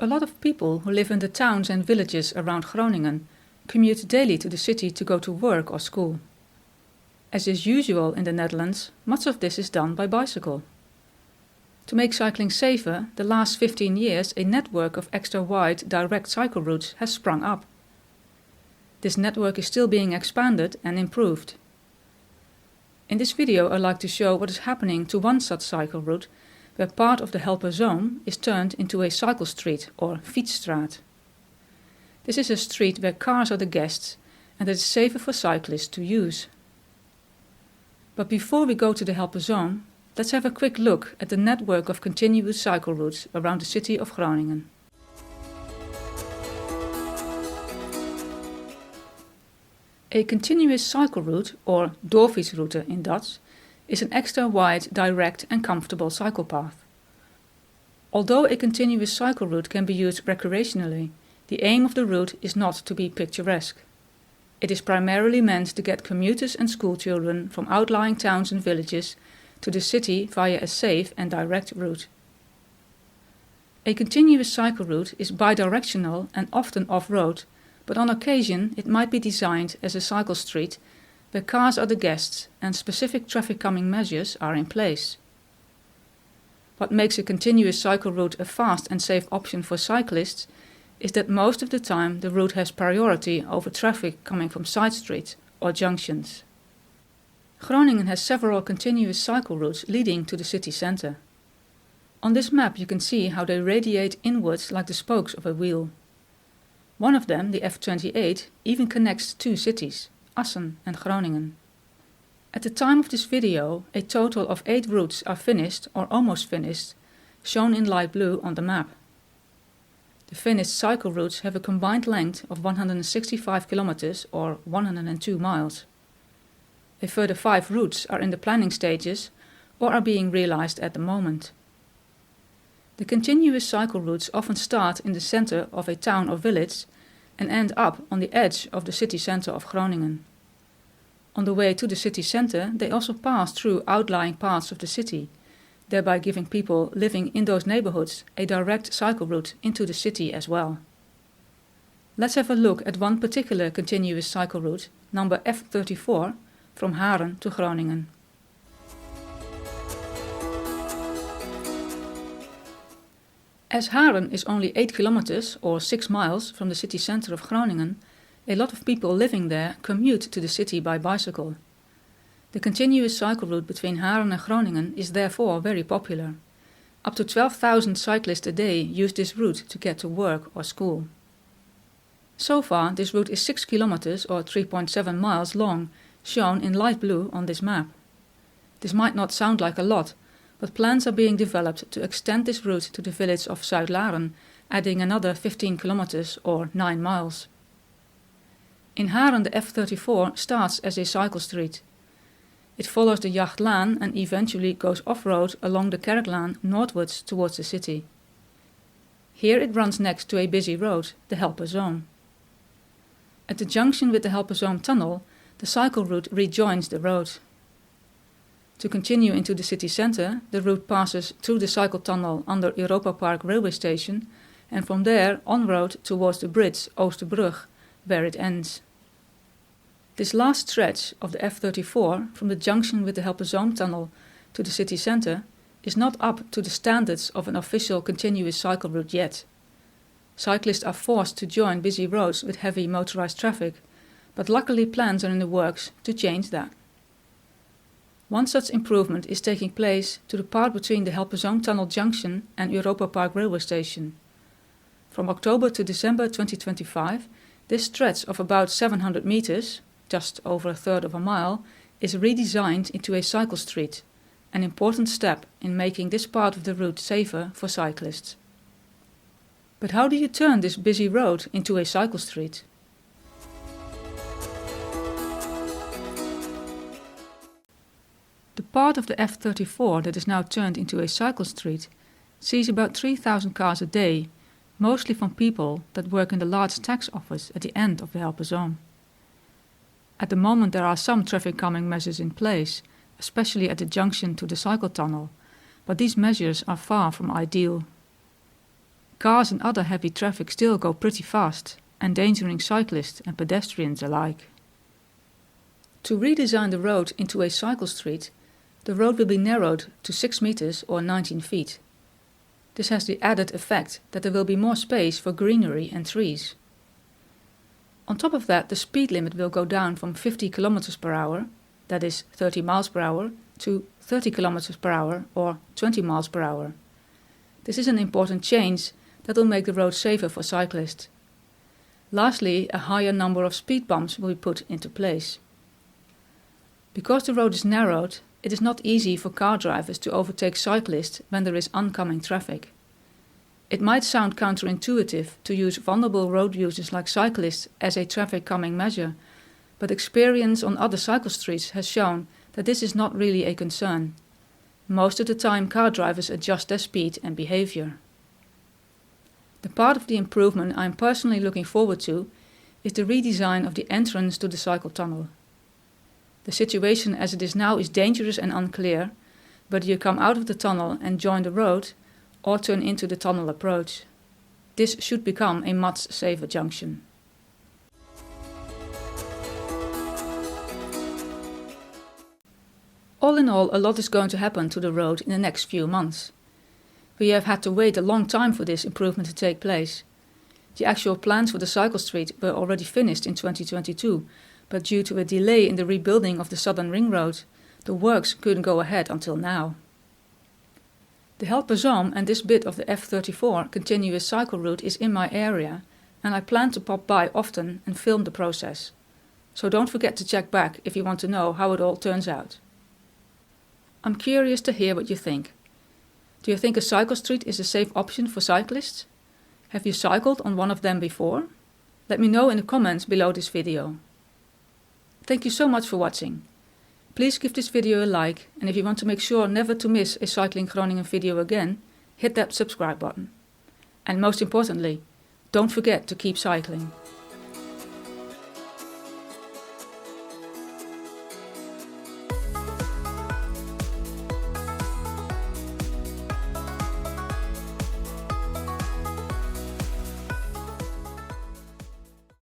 A lot of people who live in the towns and villages around Groningen commute daily to the city to go to work or school. As is usual in the Netherlands, much of this is done by bicycle. To make cycling safer, the last 15 years a network of extra wide direct cycle routes has sprung up. This network is still being expanded and improved. In this video I'd like to show what is happening to one such cycle route where part of the Helperzoom is turned into a cycle street or fietsstraat. This is a street where cars are the guests and it is safer for cyclists to use. But before we go to the Helperzoom, let's have a quick look at the network of continuous cycle routes around the city of Groningen. A continuous cycle route, or doorfietsroute in Dutch, is an extra wide, direct and comfortable cycle path. Although a continuous cycle route can be used recreationally, the aim of the route is not to be picturesque. It is primarily meant to get commuters and school children from outlying towns and villages to the city via a safe and direct route. A continuous cycle route is bi-directional and often off-road, but on occasion it might be designed as a cycle street where cars are the guests and specific traffic calming measures are in place. What makes a continuous cycle route a fast and safe option for cyclists is that most of the time the route has priority over traffic coming from side streets or junctions. Groningen has several continuous cycle routes leading to the city centre. On this map you can see how they radiate inwards like the spokes of a wheel. One of them, the F28, even connects two cities, Assen and Groningen. At the time of this video, a total of 8 routes are finished or almost finished, shown in light blue on the map. The finished cycle routes have a combined length of 165 kilometers or 102 miles. A further 5 routes are in the planning stages or are being realized at the moment. The continuous cycle routes often start in the center of a town or village and end up on the edge of the city center of Groningen. On the way to the city center, they also pass through outlying parts of the city, thereby giving people living in those neighborhoods a direct cycle route into the city as well. Let's have a look at one particular continuous cycle route, number F34, from Haren to Groningen. As Haren is only 8 kilometers or 6 miles from the city center of Groningen, a lot of people living there commute to the city by bicycle. The continuous cycle route between Haren and Groningen is therefore very popular. Up to 12,000 cyclists a day use this route to get to work or school. So far, this route is 6 kilometers or 3.7 miles long, shown in light blue on this map. This might not sound like a lot, but plans are being developed to extend this route to the village of Zuidlaren, adding another 15 kilometers or 9 miles. In Haren the F34 starts as a cycle street. It follows the Jachtlaan and eventually goes off-road along the Kerklaan northwards towards the city. Here it runs next to a busy road, the Helperzoom. At the junction with the Helperzoom tunnel, the cycle route rejoins the road. To continue into the city centre, the route passes through the cycle tunnel under Europa Park railway station and from there on-road towards the bridge Oosterbrug, where it ends. This last stretch of the F34 from the junction with the Helperzoom tunnel to the city centre is not up to the standards of an official continuous cycle route yet. Cyclists are forced to join busy roads with heavy motorized traffic, but luckily plans are in the works to change that. One such improvement is taking place to the part between the Helperzoom tunnel junction and Europa Park railway station. From October to December 2025, this stretch of about 700 meters, just over a third of a mile, is redesigned into a cycle street, an important step in making this part of the route safer for cyclists. But how do you turn this busy road into a cycle street? The part of the F34 that is now turned into a cycle street sees about 3,000 cars a day, mostly from people that work in the large tax office at the end of the Helperzoom. At the moment there are some traffic calming measures in place, especially at the junction to the cycle tunnel, but these measures are far from ideal. cars and other heavy traffic still go pretty fast, endangering cyclists and pedestrians alike. To redesign the road into a cycle street, the road will be narrowed to 6 meters or 19 feet. This has the added effect that there will be more space for greenery and trees. On top of that, the speed limit will go down from 50 km per hour, that is 30 miles per hour, to 30 km per hour or 20 miles per hour. This is an important change that will make the road safer for cyclists. Lastly, a higher number of speed bumps will be put into place. Because the road is narrowed, it is not easy for car drivers to overtake cyclists when there is oncoming traffic. It might sound counterintuitive to use vulnerable road users like cyclists as a traffic calming measure, but experience on other cycle streets has shown that this is not really a concern. Most of the time, car drivers adjust their speed and behavior. The part of the improvement I am personally looking forward to is the redesign of the entrance to the cycle tunnel. The situation as it is now is dangerous and unclear, whether you come out of the tunnel and join the road or turn into the tunnel approach. This should become a much safer junction. All in all, a lot is going to happen to the road in the next few months. We have had to wait a long time for this improvement to take place. The actual plans for the cycle street were already finished in 2022, but due to a delay in the rebuilding of the Southern Ring Road, the works couldn't go ahead until now. The Helperzoom and this bit of the F34 continuous cycle route is in my area, and I plan to pop by often and film the process. So don't forget to check back if you want to know how it all turns out. I'm curious to hear what you think. Do you think a cycle street is a safe option for cyclists? Have you cycled on one of them before? Let me know in the comments below this video. Thank you so much for watching. Please give this video a like, and if you want to make sure never to miss a Cycling Groningen video again, hit that subscribe button. And most importantly, don't forget to keep cycling.